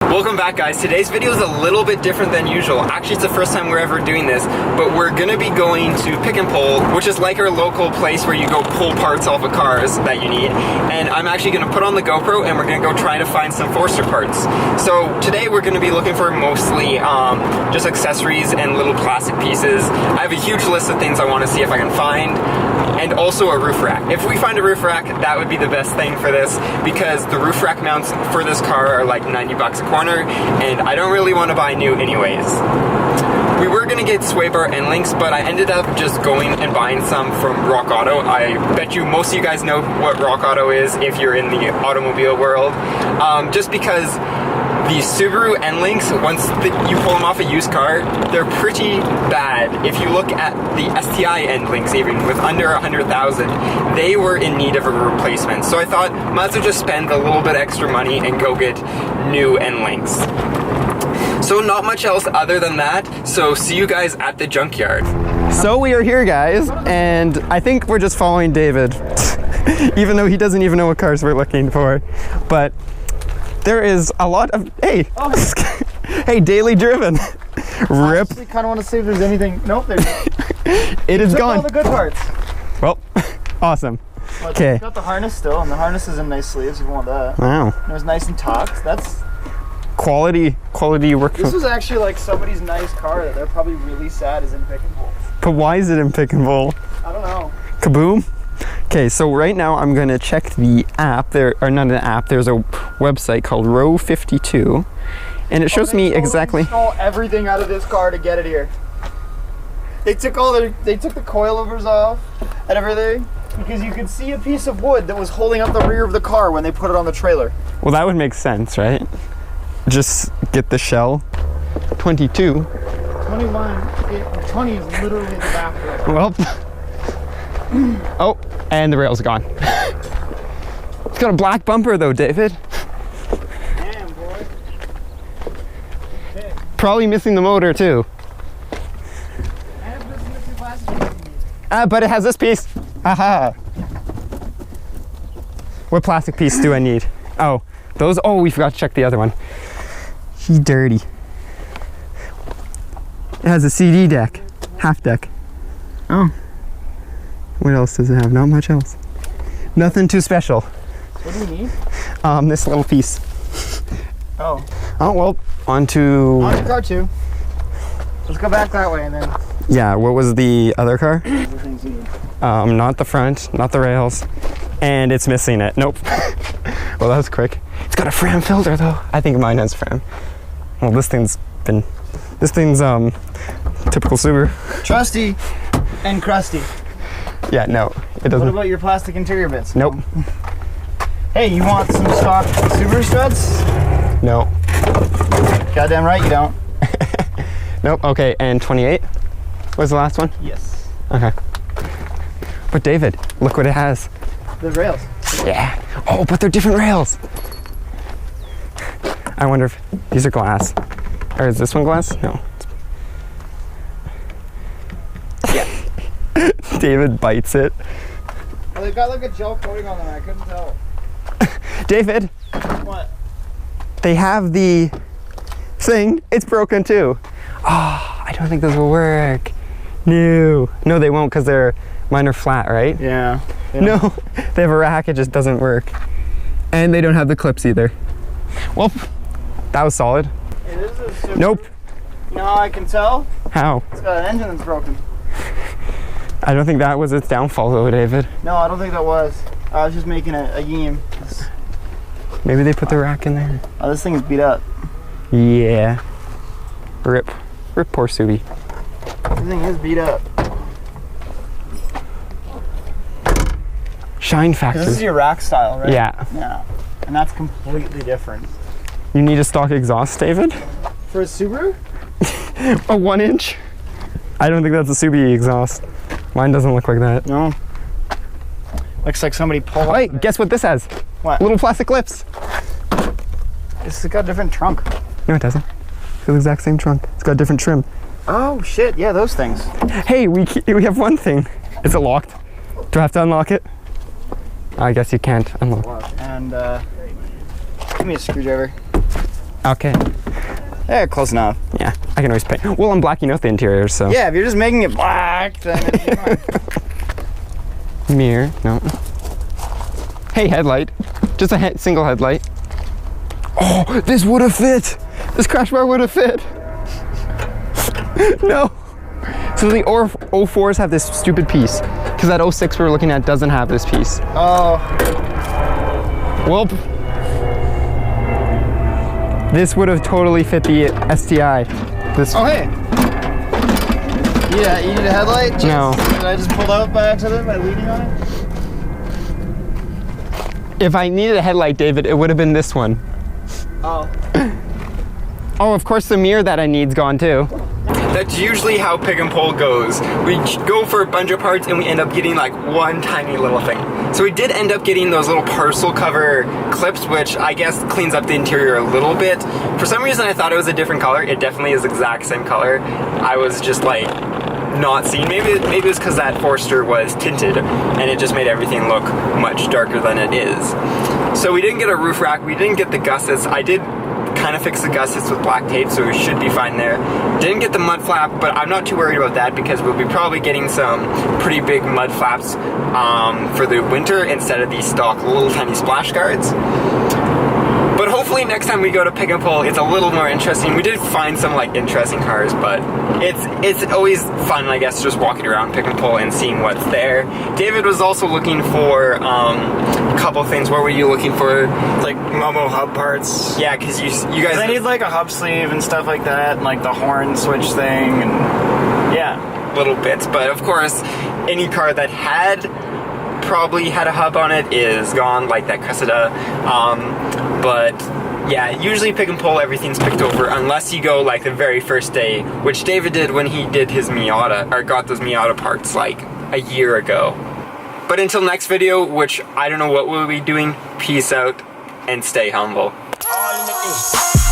Welcome back, guys. Today's video is a little bit different than usual. Actually, it's the first time we're ever doing this, but we're gonna be going to Pick and Pull, which is like our local place where you go pull parts off of cars that you need. And I'm actually gonna put on the GoPro and we're gonna go try to find some Forester parts. So today we're gonna be looking for mostly just accessories and little plastic pieces. I have a huge list of things I wanna see if I can find. And also a roof rack. If we find a roof rack, that would be the best thing for this, because the roof rack mounts for this car are like 90 bucks a corner, and I don't really want to buy new anyways. We were gonna get sway bar end links, but I ended up just going and buying some from Rock Auto. I bet you most of you guys know what Rock Auto is if you're in the automobile world. Just because the Subaru end links, once you pull them off a used car, they're pretty bad. If you look at the STI end links, even with under 100,000, they were in need of a replacement. So I thought, might as well just spend a little bit extra money and go get new end links. So not much else other than that. So see you guys at the junkyard. So we are here, guys, and I think we're just following David, even though he doesn't even know what cars we're looking for. But there is a lot of, hey, hey, daily driven. Rip. I actually kind of want to see if there's anything. Nope, there's It is gone. All the good parts. Well, awesome. Okay. Got the harness still, and the harness is in nice sleeves if you want that. Wow. And it was nice and taut. That's quality work. This was actually like somebody's nice car that they're probably really sad is in Pick and Pull. But why is it in Pick and Pull? I don't know. Kaboom. Okay, so right now I'm gonna check the app. There's a website called Row 52, and it shows me exactly. They stole everything out of this car to get it here. They took the coilovers off and everything because you could see a piece of wood that was holding up the rear of the car when they put it on the trailer. Well, that would make sense, right? Just get the shell. 22. 21. 20 is literally the back door. Well. Oh, and the rail's gone. It's got a black bumper though, David. Damn, boy. Okay. Probably missing the motor too. And this missing plastic. But it has this piece. Aha. What plastic piece do I need? Oh, those. Oh, we forgot to check the other one. He's dirty. It has a CD deck, half deck. Oh. What else does it have? Not much else. Nothing too special. What do we need? This little piece. Oh. Oh, well, on to car 2. Let's go back that way and then. Yeah, what was the other car? Everything's easy. Not the front, not the rails. And it's missing it. Nope. Well, that was quick. It's got a Fram filter though. I think mine has Fram. Well, this thing's typical Subaru. Trusty and crusty. Yeah, no, it doesn't. What about your plastic interior bits? Nope. Hey, you want some stock Subaru struts? No. Goddamn right you don't. Nope. Okay, and 28 was the last one? Yes. Okay. But David, look what it has. The rails. Yeah. Oh, but they're different rails. I wonder if these are glass. Or is this one glass? No. David bites it. Well, they got like a gel coating on them. I couldn't tell. David. What? They have the thing. It's broken too. Oh, I don't think those will work. No, they won't because mine are flat, right? Yeah. No, they have a rack. It just doesn't work, and they don't have the clips either. Well, that was solid. It is a Subaru. Nope. You know how I can tell? How? It's got an engine that's broken. I don't think that was its downfall though, David. No, I don't think that was. I was just making a game. Maybe they put the rack in there. Oh, this thing is beat up. Yeah. Rip poor Subi. This thing is beat up. Shine factor. This is your rack style, right? Yeah. Yeah. And that's completely different. You need a stock exhaust, David? For a Subaru? A 1 inch? I don't think that's a Subi exhaust. Mine doesn't look like that. No. Looks like somebody pulled. Wait, guess what this has? What? Little plastic lips. It's got a different trunk. No, it doesn't. It's the exact same trunk. It's got a different trim. Oh shit! Yeah, those things. Hey, we have one thing. Is it locked? Do I have to unlock it? I guess you can't unlock. And give me a screwdriver. Okay. Yeah, close enough. Yeah, I can always paint. Well, I'm blacking out the interior, so. Yeah, if you're just making it black, then it'd be fine. Mirror, no. Hey, headlight. Just a single headlight. Oh, this would have fit. This crash bar would have fit. No. So the 04s have this stupid piece, because that 06 we were looking at doesn't have this piece. Oh. Well, this would have totally fit the STI. This. Oh, hey. Yeah, you need a headlight? Just, No. Did I just pull out by accident by leaning on it? If I needed a headlight, David, it would have been this one. Oh. Oh, of course the mirror that I need's gone too. That's usually how pick and pull goes. We go for a bunch of parts and we end up getting like one tiny little thing. So we did end up getting those little parcel cover clips, which I guess cleans up the interior a little bit. For some reason I thought it was a different color. It definitely is the exact same color. I was just like not seeing. Maybe it was because that Forester was tinted and it just made everything look much darker than it is. So we didn't get a roof rack. We didn't get the gussets. I did kind of fix the gussets with black tape, so we should be fine there. Didn't get the mud flap, but I'm not too worried about that because we'll be probably getting some pretty big mud flaps for the winter instead of these stock little tiny splash guards. But hopefully next time we go to pick and pull, it's a little more interesting. We did find some like interesting cars, but it's always fun, I guess, just walking around pick and pull and seeing what's there. David was also looking for a couple things. What were you looking for? Like Momo hub parts. Yeah, because you guys. I need like a hub sleeve and stuff like that, and like the horn switch thing, and yeah. Little bits, but of course, any car that probably had a hub on it is gone, like that Cressida. But yeah, usually pick and pull, everything's picked over unless you go like the very first day, which David did when he did his Miata, or got those Miata parts like a year ago. But until next video, which I don't know what we'll be doing, peace out and stay humble. Oh,